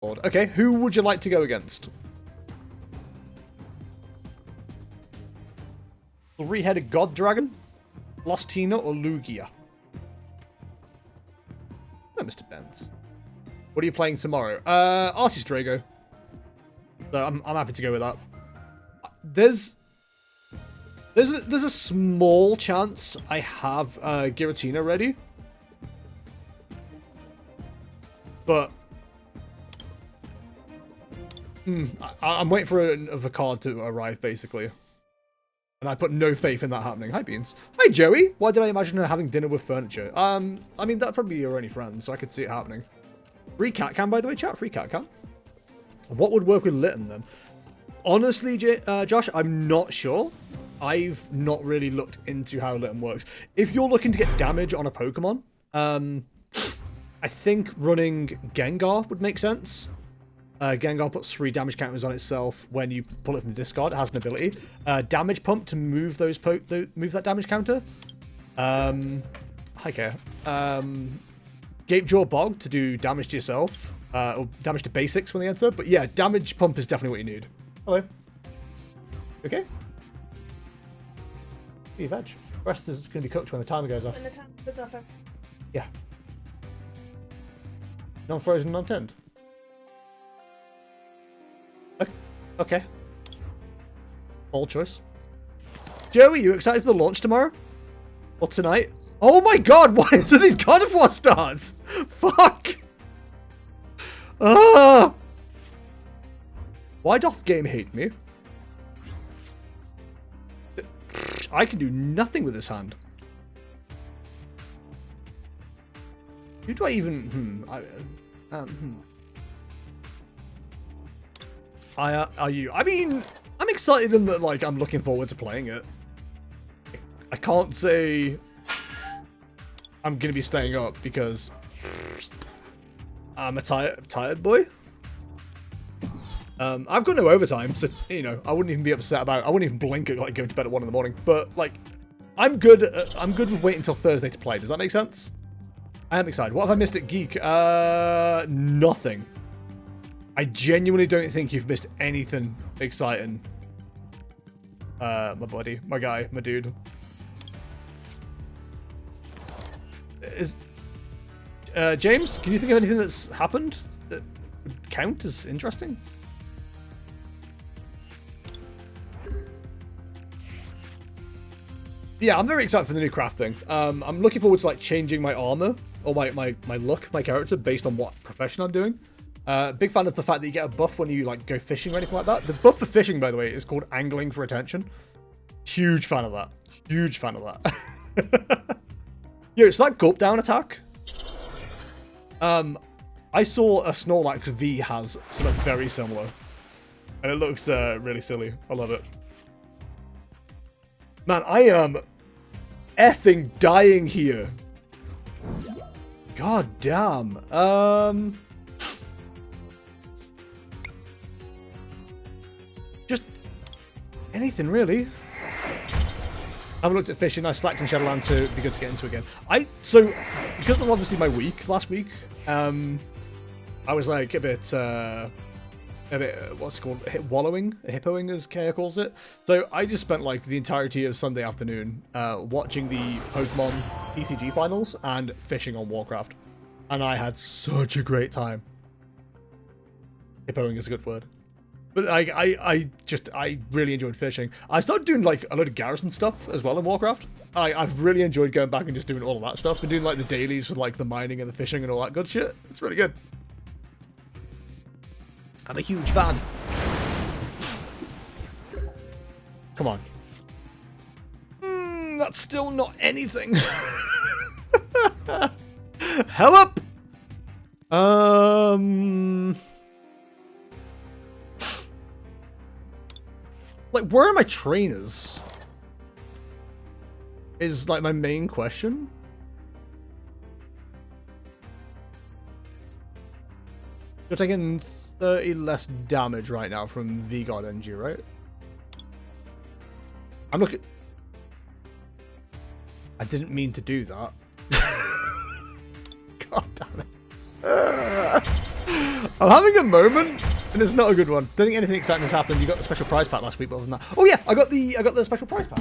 Okay, who would you like to go against? Three-headed god dragon, Lostina, or Lugia? Oh, Mr. Benz. What are you playing tomorrow? Arceus Drago. So I'm happy to go with that. There's a small chance I have Giratina ready, but I'm waiting for a card to arrive basically, and I put no faith in that happening. Hi Beans. Hi Joey. Why did I imagine her having dinner with furniture? I mean that'd probably be your only friend, so I could see it happening. Free cat cam, by the way, chat. Free cat cam. What would work with Litten then? Honestly, Josh, I'm not sure. I've not really looked into how Litten works. If you're looking to get damage on a Pokemon, I think running Gengar would make sense. Gengar puts 3 damage counters on itself when you pull it from the discard. It has an ability. Damage Pump to move move that damage counter. Okay. Gapejaw Bog to do damage to yourself. Or damage to basics when they enter. But yeah, Damage Pump is definitely what you need. Hello. Okay. Veg. The rest is going to be cooked when the timer goes off. When the timer goes off. Yeah. Non-frozen, non-tinned. Okay. All choice. Joey, you excited for the launch tomorrow? Or tonight? Oh my god, why are these God of War starts? Fuck! Ah! Why doth game hate me? I can do nothing with this hand. Who do I even... Are you? I mean, I'm excited in that, like, I'm looking forward to playing it. I can't say I'm going to be staying up because I'm a tired boy. I've got no overtime, so, you know, I wouldn't even be upset about it. I wouldn't even blink at, like, going to bed at 1 in the morning. But, like, I'm good with waiting until Thursday to play. Does that make sense? I am excited. What have I missed at Geek? Nothing. I genuinely don't think you've missed anything exciting. My buddy, my guy, my dude. James, can you think of anything that's happened that would count as interesting? Yeah, I'm very excited for the new crafting. I'm looking forward to, like, changing my armor or my look of my character based on what profession I'm doing. Big fan of the fact that you get a buff when you, like, go fishing or anything like that. The buff for fishing, by the way, is called angling for attention. Huge fan of that. Huge fan of that. Yo, so that gulp down attack. I saw a Snorlax V has something very similar. And it looks really silly. I love it. Man, I am effing dying here. God damn. Just anything really. I haven't looked at fishing. I slacked in Shadowland to be good to get into again. So because of obviously my week last week, I was like a bit what's it called, wallowing, hippoing as Kaya calls it. So I just spent like the entirety of Sunday afternoon watching the Pokemon TCG finals and fishing on Warcraft, and I had such a great time. Hippoing is a good word. But I really enjoyed fishing. I started doing like a load of garrison stuff as well in Warcraft. I've really enjoyed going back and just doing all of that stuff. Been doing like the dailies with like the mining and the fishing and all that good shit. It's really good. I'm a huge fan. Come on. That's still not anything. Hell up. Like, where are my trainers? Is, like, my main question. You're taking 30 less damage right now from V-God NG, right? I'm looking... I didn't mean to do that. God damn it. I'm having a moment, and it's not a good one. Don't think anything exciting has happened. You got the special prize pack last week, but other than that, oh yeah, I got the special prize pack.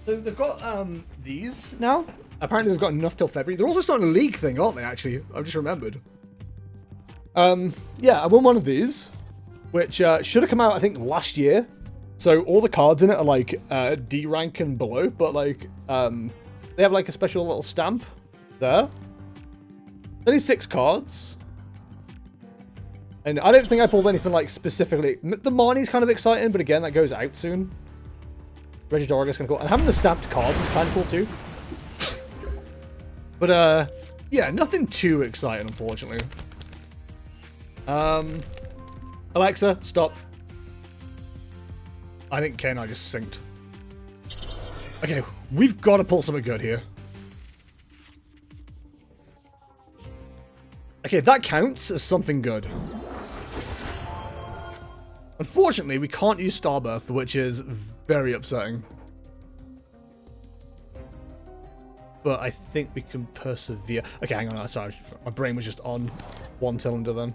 So they've got these now. Apparently they've got enough till February. They're also starting a league thing, aren't they? Actually, I've just remembered. Yeah, I won one of these, which should have come out I think last year. So all the cards in it are like D rank and below, but like they have like a special little stamp there. Only 6 cards. And I don't think I pulled anything like specifically. The Marnie's kind of exciting, but again, that goes out soon. Regidora's kind of cool. And having the stamped cards is kind of cool too. But yeah, nothing too exciting, unfortunately. Alexa, stop. I think Kay and I just synced. Okay, we've got to pull something good here. Okay, that counts as something good. Unfortunately, we can't use Starbirth, which is very upsetting. But I think we can persevere. Okay, hang on. Sorry, my brain was just on one cylinder then.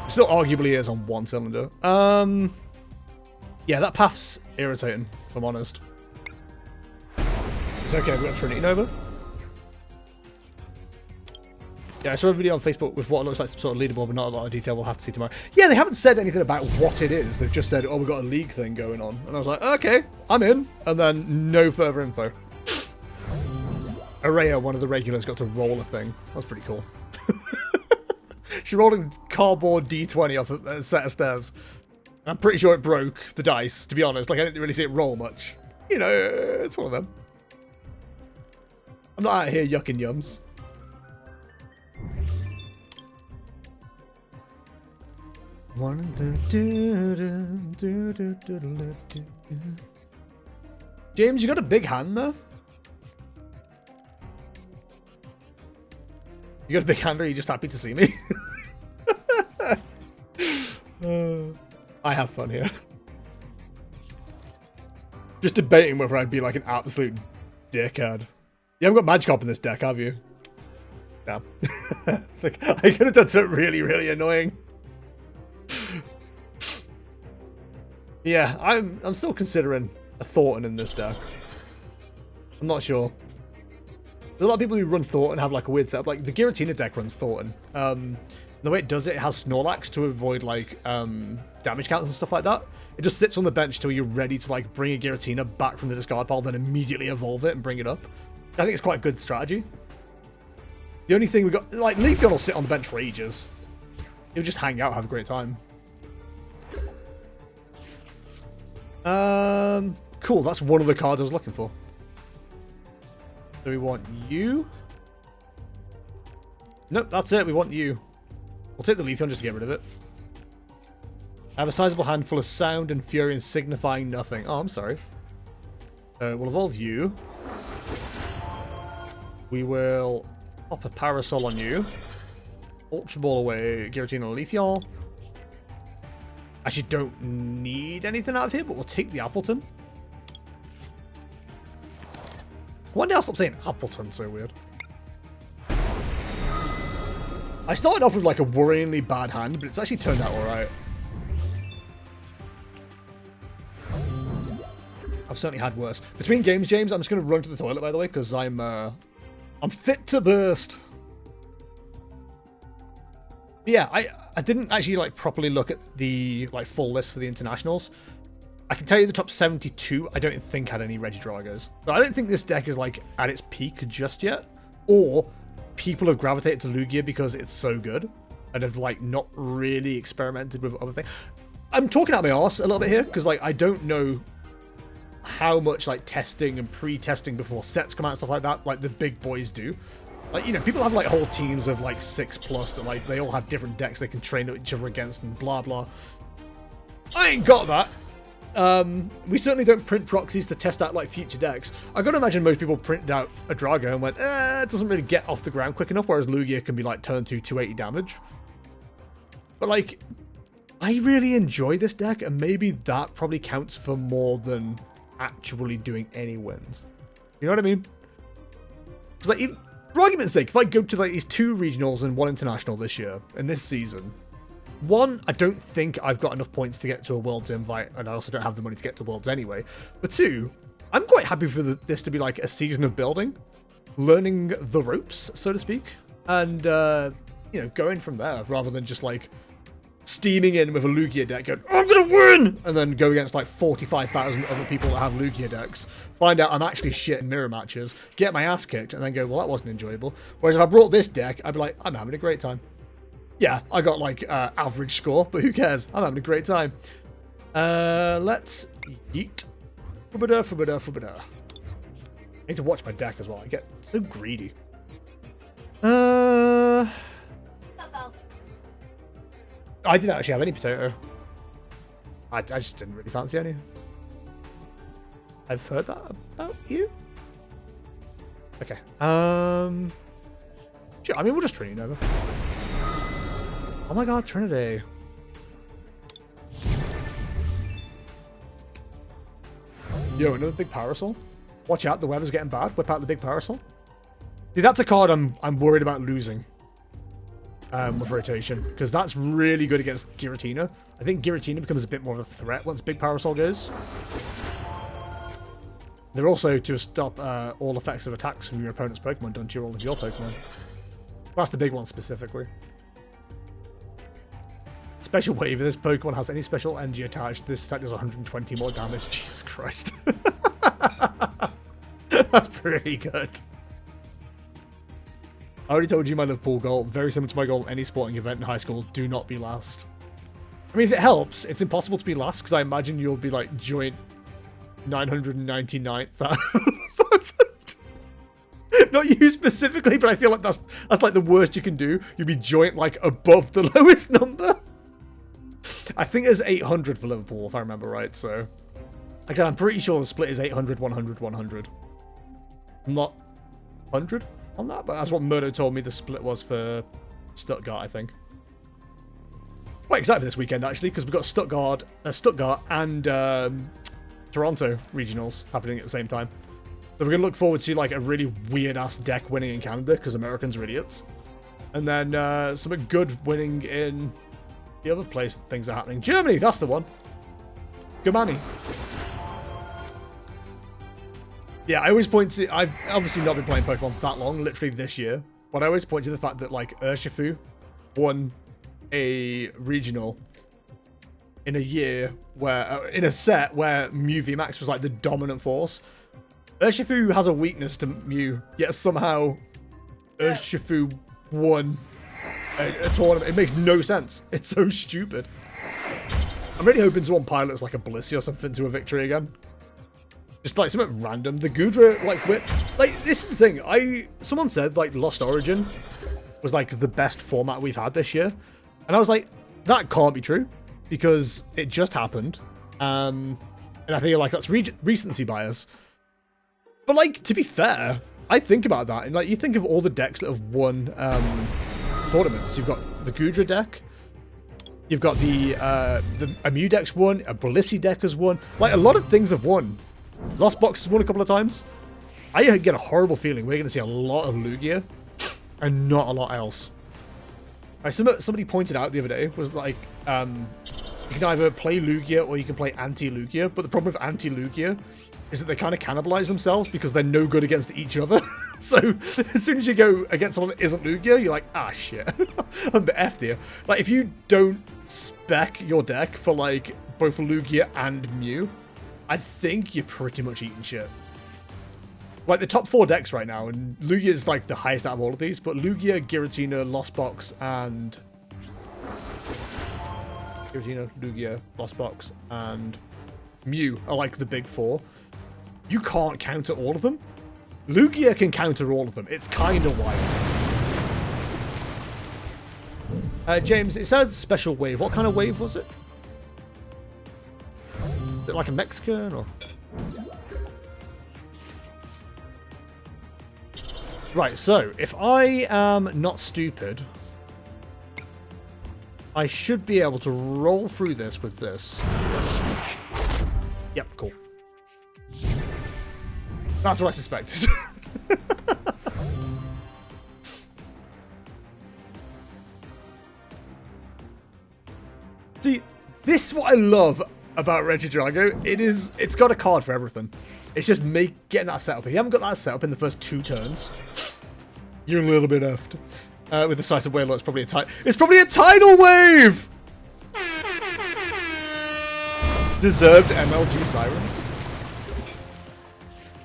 Still arguably is on one cylinder. Yeah, that path's irritating, if I'm honest. It's okay, we've got Trinity Nova. Yeah, I saw a video on Facebook with what looks like some sort of leaderboard, but not a lot of detail. We'll have to see tomorrow. Yeah, they haven't said anything about what it is. They've just said, oh, we've got a league thing going on. And I was like, okay, I'm in. And then no further info. Araya, one of the regulars, got to roll a thing. That was pretty cool. She rolled a cardboard D20 off a set of stairs. I'm pretty sure it broke the dice, to be honest. Like, I didn't really see it roll much. You know, it's one of them. I'm not out here yucking yums. James, you got a big hand there? You got a big hand, or are you just happy to see me? I have fun here. Just debating whether I'd be like an absolute dickhead. You haven't got Magikarp in this deck, have you? Damn. Like, I could have done something really, really annoying. Yeah, I'm still considering a Thornton in this deck. I'm not sure. There's a lot of people who run Thornton have like a weird setup. Like the Giratina deck runs Thornton. The way it does it, it has Snorlax to avoid like damage counts and stuff like that. It just sits on the bench till you're ready to like bring a Giratina back from the discard pile, then immediately evolve it and bring it up. I think it's quite a good strategy. The only thing we got, like Leafeon will sit on the bench for ages. He'll just hang out, have a great time. Cool. That's one of the cards I was looking for. So we want you. Nope, that's it. We want you. We'll take the Leafeon just to get rid of it. I have a sizable handful of sound and fury and signifying nothing. Oh, I'm sorry. We'll evolve you. We will pop a Parasol on you. Ultra Ball away, Giratina and Leafeon. Actually, don't need anything out of here, but we'll take the Appleton. One day I'll stop saying Appleton, so weird. I started off with like a worryingly bad hand, but it's actually turned out alright. I've certainly had worse. Between games, James, I'm just going to run to the toilet, by the way, because I'm fit to burst. But yeah, I didn't actually like properly look at the like full list for the internationals. I can tell you the top 72 I don't think had any Regidragos. But I don't think this deck is like at its peak just yet. Or people have gravitated to Lugia because it's so good and have like not really experimented with other things. I'm talking out my arse a little bit here because like I don't know how much like testing and pre-testing before sets come out and stuff like that like the big boys do. Like, you know, people have like whole teams of like 6+ that like they all have different decks they can train each other against and blah blah. I ain't got that. We certainly don't print proxies to test out like future decks. I gotta imagine most people printed out a Drago and went, it doesn't really get off the ground quick enough, whereas Lugia can be like turn 2, 280 damage. But like, I really enjoy this deck, and maybe that probably counts for more than actually doing any wins. You know what I mean? Because like, For argument's sake, if I go to like these 2 regionals and 1 international this year, in this season, 1, I don't think I've got enough points to get to a Worlds invite, and I also don't have the money to get to Worlds anyway. But 2, I'm quite happy for this to be like a season of building, learning the ropes, so to speak, and, you know, going from there, rather than just like steaming in with a Lugia deck going, I'm gonna win! And then go against like 45,000 other people that have Lugia decks, find out I'm actually shit in mirror matches, get my ass kicked, and then go, well, that wasn't enjoyable. Whereas if I brought this deck, I'd be like, I'm having a great time. Yeah, I got like average score, but who cares? I'm having a great time. Let's eat. I need to watch my deck as well. I get so greedy. I didn't actually have any potato. I just didn't really fancy any. I've heard that about you. Okay. Sure, I mean, we'll just Trinity Nova. Oh my god, Trinity. Yo, another big parasol. Watch out, the weather's getting bad. Whip out the big parasol. See, that's a card I'm worried about losing. With rotation, because that's really good against Giratina. I think Giratina becomes a bit more of a threat once Big Parasol goes. They're also to stop all effects of attacks from your opponent's Pokemon done to all of your Pokemon. That's the big one specifically. Special wave, if this Pokemon has any special energy attached, this attack does 120 more damage. Jesus Christ. That's pretty good. I already told you my Liverpool goal, very similar to my goal at any sporting event in high school, do not be last. I mean, if it helps, it's impossible to be last, because I imagine you'll be like joint 999,000. Not you specifically, but I feel like that's like the worst you can do. You'll be joint like above the lowest number. I think there's 800 for Liverpool, if I remember right, so. Actually, I'm pretty sure the split is 800, 100, 100. I'm not 100 on that, but that's what Murdo told me the split was for Stuttgart, I think. Quite excited for this weekend, actually, because we've got Stuttgart and Toronto regionals happening at the same time. So we're going to look forward to like a really weird-ass deck winning in Canada, because Americans are idiots. And then something good winning in the other place things are happening. Germany, that's the one. Germany. Yeah, I always point to... I've obviously not been playing Pokemon that long, literally this year. But I always point to the fact that, like, Urshifu won a regional in a year where... in a set where Mew VMAX was, like, the dominant force. Urshifu has a weakness to Mew, yet somehow Urshifu won a tournament. It makes no sense. It's so stupid. I'm really hoping someone pilots, like, a Blissey or something to a victory again. Just like something random. The Goodra, like, this is the thing. Someone said, like, Lost Origin was, like, the best format we've had this year. And I was like, that can't be true. Because it just happened. And I feel like that's recency bias. But, like, to be fair, I think about that. And, like, you think of all the decks that have won tournaments. You've got the Goodra deck. You've got the Mew deck's won. A Blissey deck has won. Like, a lot of things have won. Lost Box has won a couple of times. I get a horrible feeling we're going to see a lot of Lugia and not a lot else. Somebody pointed out the other day was like, you can either play Lugia or you can play anti-Lugia, but the problem with anti-Lugia is that they kind of cannibalize themselves because they're no good against each other. So as soon as you go against someone that isn't Lugia, you're like, ah, shit. I'm the F here. Like, if you don't spec your deck for, like, both Lugia and Mew, I think you're pretty much eating shit. Like, the top 4 decks right now, and Lugia is, like, the highest out of all of these, but Lugia, Giratina, Lost Box, and... Giratina, Lugia, Lost Box, and Mew are, like, the big 4. You can't counter all of them. Lugia can counter all of them. It's kind of wild. James, it said special wave. What kind of wave was it? Is it like a Mexican or? Right, so if I am not stupid, I should be able to roll through this with this. Yep, cool. That's what I suspected. See, this is what I love about Regidrago. It's got a card for everything. It's just getting that set up. If you haven't got that set up in the first 2 turns, you're a little bit effed. With the size of Wailord, it's probably a tidal wave! Deserved MLG Sirens.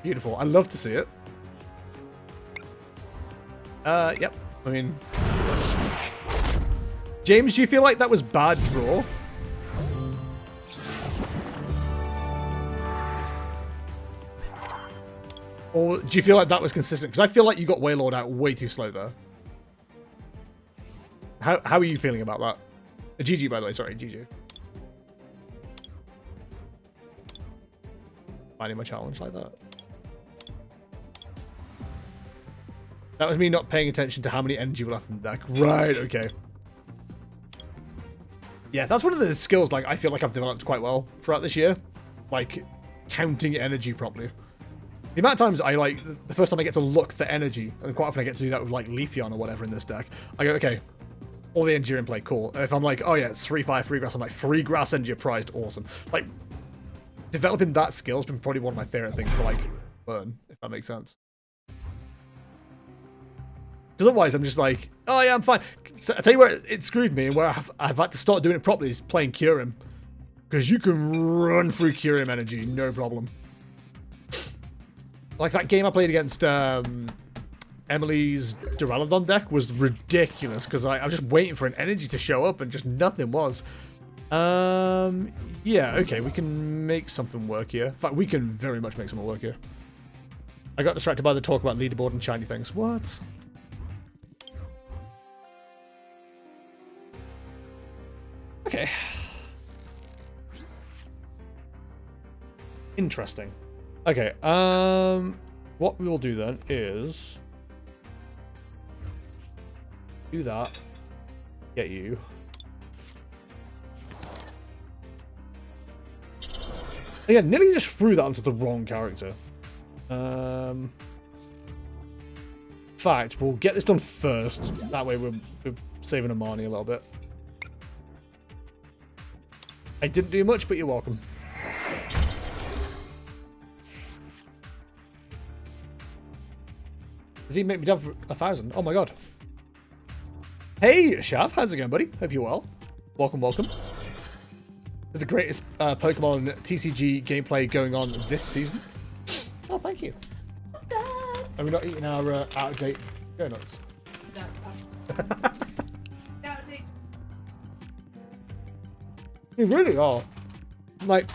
Beautiful. I love to see it. Yep. I mean... James, do you feel like that was bad draw? Or do you feel like that was consistent? Because I feel like you got Wailord out way too slow there. How are you feeling about that? GG, by the way. Sorry, GG. Finding my challenge like that. That was me not paying attention to how many energy were left in the deck. Right, okay. Yeah, that's one of the skills like I feel like I've developed quite well throughout this year. Like, counting energy properly. The amount of times I, like, the first time I get to look for energy, and quite often I get to do that with, like, Leafeon or whatever in this deck, I go, okay, all the energy are in play, cool. And if I'm like, oh yeah, it's 3/5 free grass, I'm like, free grass energy prized, awesome. Like, developing that skill has been probably one of my favorite things to, like, learn, if that makes sense. Because otherwise I'm just like, oh yeah, I'm fine. I tell you where it screwed me and where I've had to start doing it properly is playing Kyurem. Because you can run through Kyurem energy, no problem. Like that game I played against Emily's Duraludon deck was ridiculous because I was just waiting for an energy to show up and just nothing was. Yeah, okay, we can make something work here. In fact, we can very much make something work here. I got distracted by the talk about leaderboard and shiny things. What? Okay. Interesting. Okay, what we will do then is do that. Get you. Again, nearly just threw that onto the wrong character. In fact, we'll get this done first. That way we're saving Amani a little bit. I didn't do much, but you're welcome. Did he make me down for 1,000? Oh my god. Hey, Shav. How's it going, buddy? Hope you're well. Welcome, welcome. To the greatest Pokemon TCG gameplay going on this season. Oh, thank you. Are we not eating our out-of-date donuts? That's out-of-date. They really are. Like,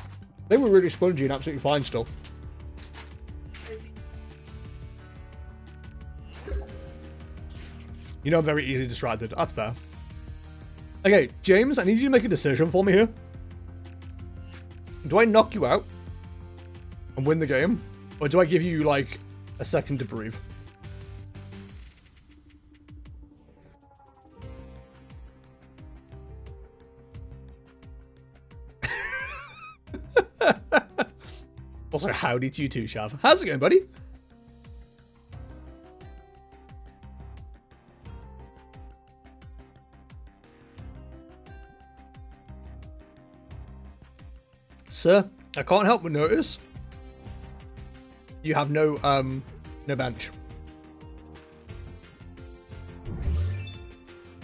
they were really spongy and absolutely fine still. You know I'm very easily distracted. That's fair. Okay, James, I need you to make a decision for me here. Do I knock you out and win the game? Or do I give you, like, a second to breathe? Also, howdy to you too, Shav. How's it going, buddy? Sir, I can't help but notice you have no bench.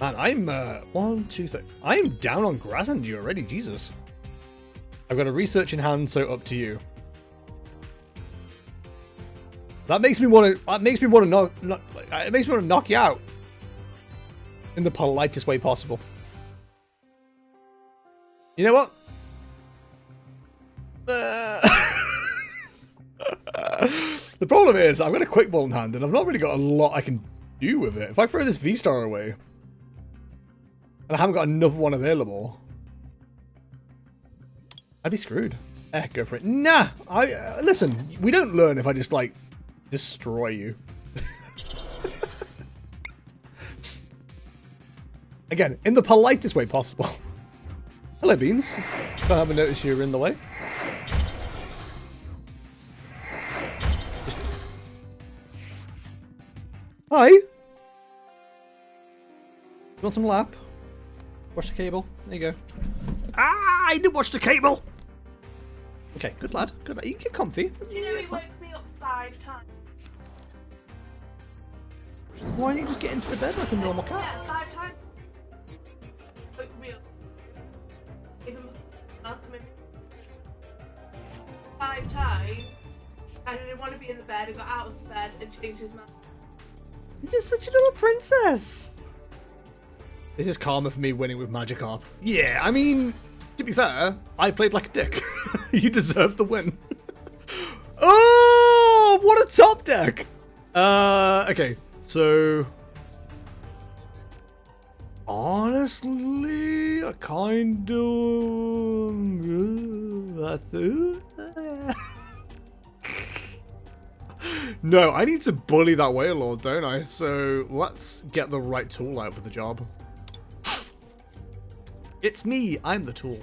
Man, I'm 1, 2, 3. I am down on grass energy already. Jesus, I've got a research in hand, so up to you. That makes me want to. It makes me want to knock you out in the politest way possible. You know what? The problem is, I've got a quick ball in hand, and I've not really got a lot I can do with it. If I throw this vstar away, and I haven't got another one available, I'd be screwed. Go for it. Nah, listen, we don't learn if I just, like, destroy you. Again, in the politest way possible. Hello, Beans. Don't have a notice you're in the way. Hi. You want some lap? Wash the cable. There you go. Ah, I didn't watch the cable. Okay, good lad. Good lad. You get comfy. You know, he woke me up 5 times. Why don't you just get into the bed like a normal cat? Yeah, 5 times. Woke me up. Gave him a welcome him. 5 times. And I didn't want to be in the bed. I got out of the bed and changed his mind. You're such a little princess. This is karma for me winning with Magikarp. Yeah, I mean, to be fair, I played like a dick. You deserve the win. Oh, what a top deck. Okay, so honestly, I kind of no, I need to bully that Wailord, don't I? So let's get the right tool out for the job. It's me, I'm the tool.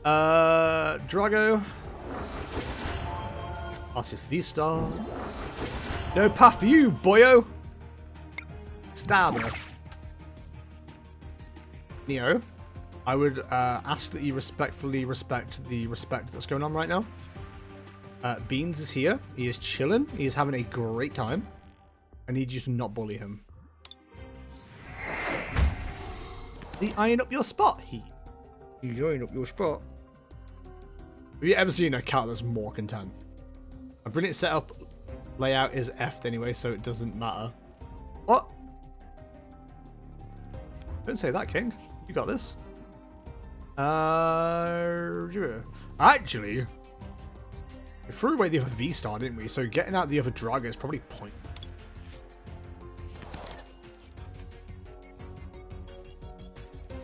Drago. Arceus vstar. No path for you, boyo. Stab off. Neo, I would ask that you respectfully respect the respect that's going on right now. Beans is here. He is chilling. He is having a great time. I need you to not bully him. The iron up your spot, he. You iron up your spot. Have you ever seen a cat that's more content? A brilliant setup layout is F'd anyway, so it doesn't matter. What? Don't say that, King. You got this. Actually, we threw away the other V-Star, didn't we? So getting out the other Drago is probably point.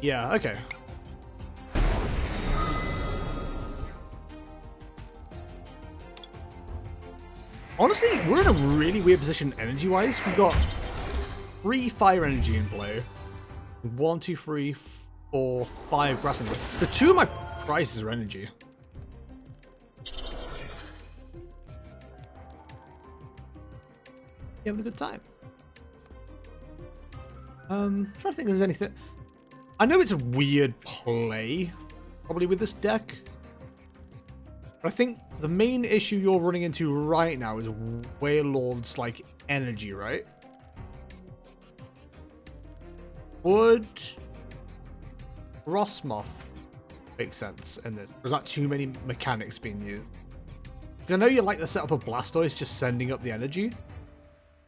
Yeah, okay. Honestly, we're in a really weird position energy-wise. We've got 3 fire energy in play. 1, 2, 3, 4, 5 grass in play. The 2 of my prizes are energy. You having a good time? Trying to think if there's anything. I know it's a weird play, probably with this deck. But I think the main issue you're running into right now is Wailord's like energy, right? Would Rossmoth make sense in this? Or is that too many mechanics being used? I know you like the setup of Blastoise just sending up the energy.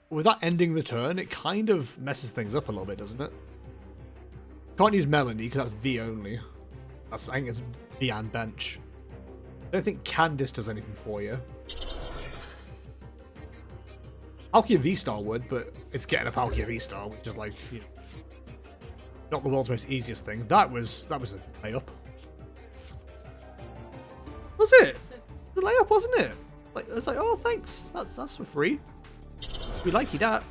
But with that ending the turn, it kind of messes things up a little bit, doesn't it? Can't use Melanie because that's V only. I think it's V and bench. I don't think Candice does anything for you. Palkia V-Star would, but it's getting a Palkia V-Star, which is like, you know, not the world's most easiest thing. That was a layup. Was it? The layup, wasn't it? Like it's like, oh thanks, that's for free. We like you that.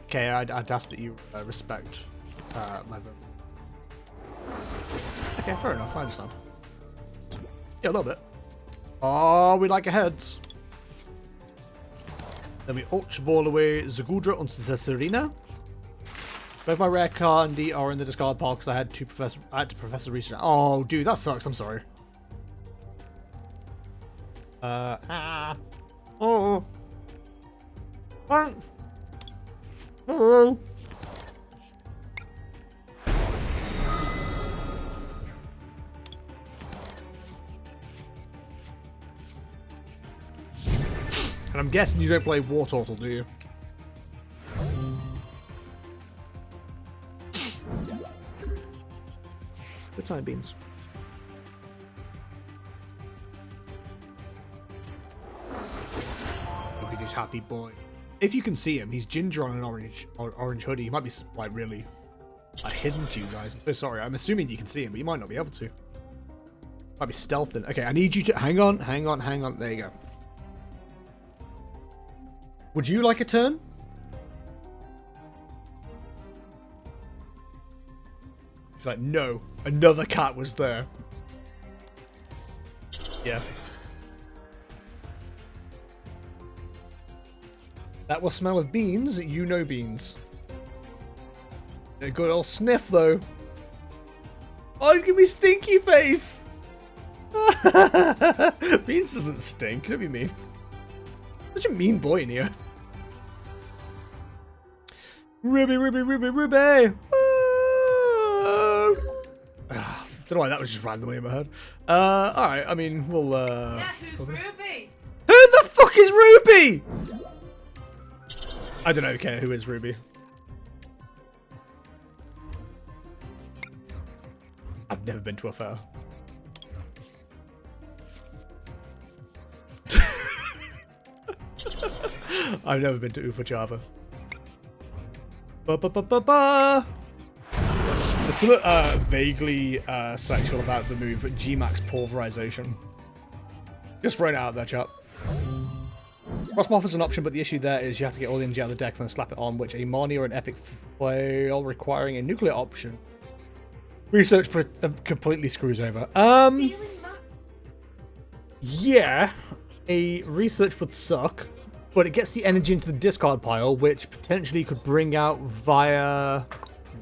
Okay, I'd ask that you respect my vote. Okay, fair enough, I understand. Yeah, a little bit. Oh, we like our heads. Then we Ultra Ball away Zagudra onto Serena. Both my rare candy are in the discard pile because I had to Professor Research. Oh, dude, that sucks. I'm sorry. Oh. Thanks. Oh. And I'm guessing you don't play War Turtle, do you? Good time, Beans. Look at this happy boy. If you can see him, he's ginger on an orange hoodie. He might be like really hidden to you guys. I'm so sorry. I'm assuming you can see him, but you might not be able to. Might be stealthing. Okay, I need you to hang on. There you go. Would you like a turn? He's like, no, another cat was there. Yeah. That will smell of beans, you know beans. A good old sniff, though. Oh, he's giving me stinky face. Beans doesn't stink. Don't be mean. Such a mean boy in here. Ruby, Ruby, Ruby, Ruby. Don't know why that was just randomly in my head. Alright, I mean, we'll, Yeah, who's Ruby? Who the fuck is Ruby? I don't care who is Ruby. I've never been to a fair. I've never been to Ufa Java. Ba-ba-ba-ba-ba! There's something vaguely sexual about the move Gmax Pulverization. Just throw it out there, chap. Crossmorph is an option, but the issue there is you have to get all the energy out of the deck and then slap it on, which a Marnie or an Epic fail requiring a nuclear option. Research completely screws over. Stealing that? Yeah, a research would suck, but it gets the energy into the discard pile, which potentially could bring out via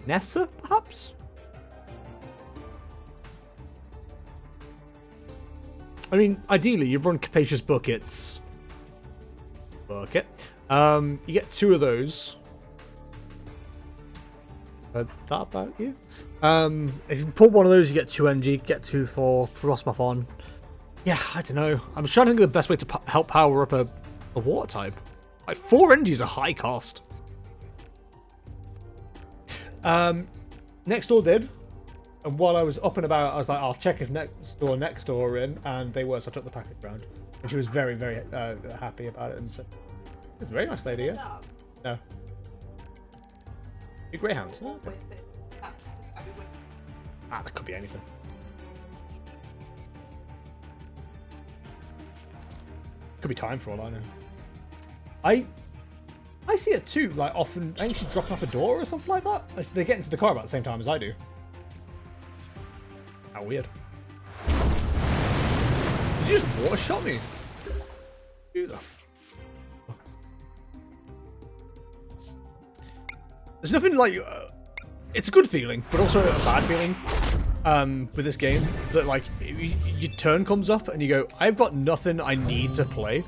Nessa, perhaps? I mean, ideally, you run Capacious Buckets. Bucket. You get 2 of those. Heard that about you? If you pull one of those, you get 2 energy, get 2 for Frostmoth on. Yeah, I don't know. I'm just trying to think of the best way to help power up a water type. Like, 4 energy is a high cost. Next door did. And while I was up and about, I was like, I'll check if next door are in. And they were, so I took the package round. And she was very, very happy about it. And said, it's a very nice lady, yeah? No. Your greyhounds. Oh, okay. Ah, that could be anything. Could be time for all I know. I see it too, like often, I think she's dropping off a door or something like that. Like, they get into the car about the same time as I do. How weird. Did you just water shot me? Who the f... There's nothing like... it's a good feeling, but also a bad feeling with this game. That like, your turn comes up and you go, I've got nothing I need to play.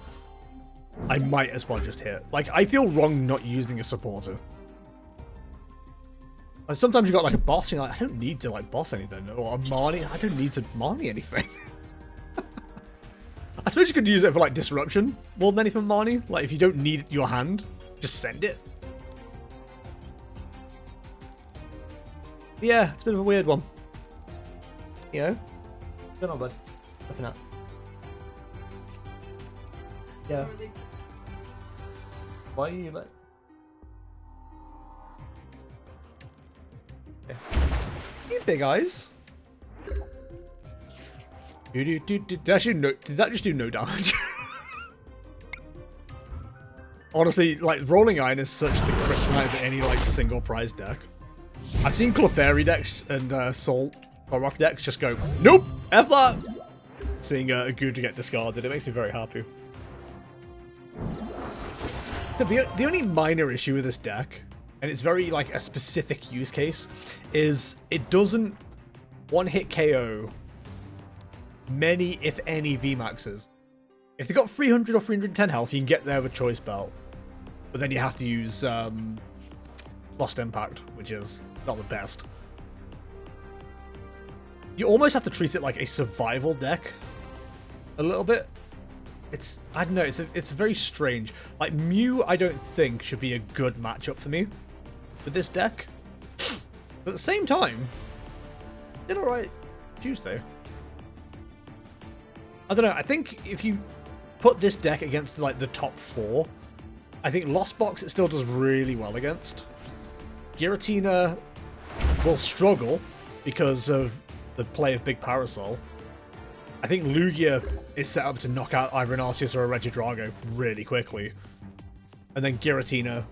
I might as well just hit. Like, I feel wrong not using a supporter. Like, sometimes you got like a boss and you're like, I don't need to like boss anything. Or a Marnie, I don't need to Marnie anything. I suppose you could use it for like disruption more than anything Marnie. Like, if you don't need your hand, just send it. But yeah, it's a bit of a weird one. You know? What's going on, bud? Looking up. Yeah. Why are you like... Yeah. You big eyes. Did that just do no damage? Honestly, like, Rolling Iron is such the kryptonite of any, like, single prize deck. I've seen Clefairy decks and Soul or Rock decks just go, nope, F that! Seeing a Gudra get discarded, it makes me very happy. The only minor issue with this deck, and it's very, like, a specific use case, is it doesn't one-hit KO many, if any, VMAXs. If they got 300 or 310 health, you can get there with Choice Belt. But then you have to use Lost Impact, which is not the best. You almost have to treat it like a survival deck. A little bit. I don't know, it's very strange. Like, Mew, I don't think should be a good matchup for me with this deck. But at the same time, did alright Tuesday. I don't know, I think if you put this deck against, like, the top 4, I think Lost Box it still does really well against. Giratina will struggle because of the play of Big Parasol. I think Lugia is set up to knock out either an Arceus or a Regidrago really quickly. And then Giratina...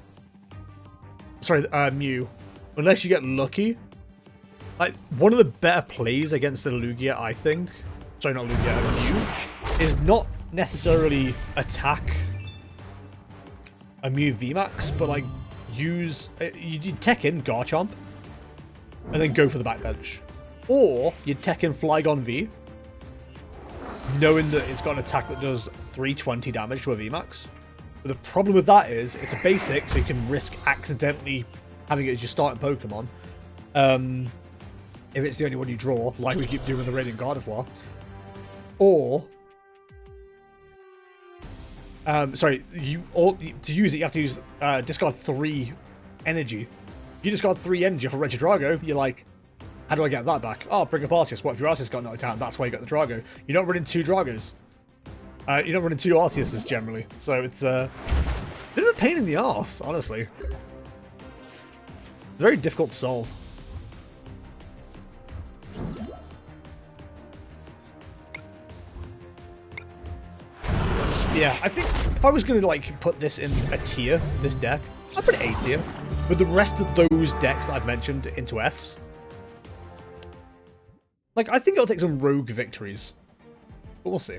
Sorry, Mew. Unless you get lucky. Like, one of the better plays against the Lugia, I think... Sorry, not Lugia, Mew. Is not necessarily attack a Mew VMAX, but, like, use... You tech in Garchomp. And then go for the backbench. Or you'd tech in Flygon V, knowing that it's got an attack that does 320 damage to a VMAX. But the problem with that is, it's a basic, so you can risk accidentally having it as your starting Pokemon. If it's the only one you draw, like we keep doing with the Radiant Gardevoir. Or... sorry, to use it, you have to use discard 3 energy. You discard 3 energy off a Regidrago, you're like, how do I get that back? Oh, bring up Arceus. What if your Arceus got knocked out? That's why you got the Drago. You don't run in 2 Dragos. You don't run in 2 Arceuses generally. So it's a bit of a pain in the arse, honestly. Very difficult to solve. Yeah, I think if I was going to like put this in a tier, this deck, I'd put it A tier. With the rest of those decks that I've mentioned into S. Like, I think it'll take some rogue victories. But we'll see.